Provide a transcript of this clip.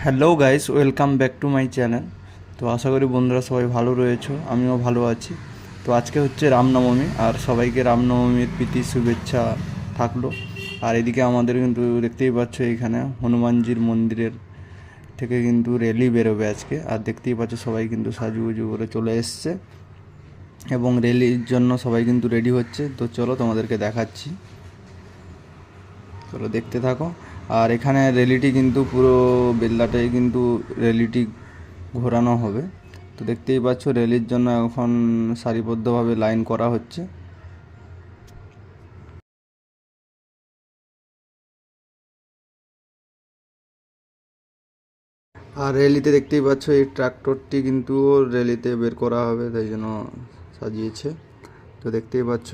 Hello guys, welcome back to my channel. তো আশা করি বন্ধুরা সবাই ভালো রয়েছো, আমিও ভালো আছি। তো আজকে হচ্ছে রামনবমী, আর সবাইকে রামনবমীর প্রীতি শুভেচ্ছা থাকলো। আর এদিকে আমাদের কিন্তু দেখতেই পাচ্ছ, এখানে হনুমানজির মন্দিরের থেকে কিন্তু র্যালি বেরোবে আজকে। আর দেখতেই পাচ্ছ সবাই কিন্তু সাজুগুজু করে চলে এসছে এবং র্যালির জন্য সবাই কিন্তু রেডি হচ্ছে। তো চলো তোমাদেরকে দেখাচ্ছি, চলো দেখতে থাকো। আর এখানে র্যালিটি কিন্তু পুরো বেল্লাটাই কিন্তু র্যালিটি ঘোরানো হবে। তো দেখতেই পাচ্ছ র্যালির জন্য এখন সারিবদ্ধভাবে লাইন করা হচ্ছে। আর র্যালিতে দেখতেই পাচ্ছ এই ট্রাক্টরটি কিন্তু র্যালিতে বের করা হবে, তাই জন্য সাজিয়েছে। তো দেখতেই পাচ্ছ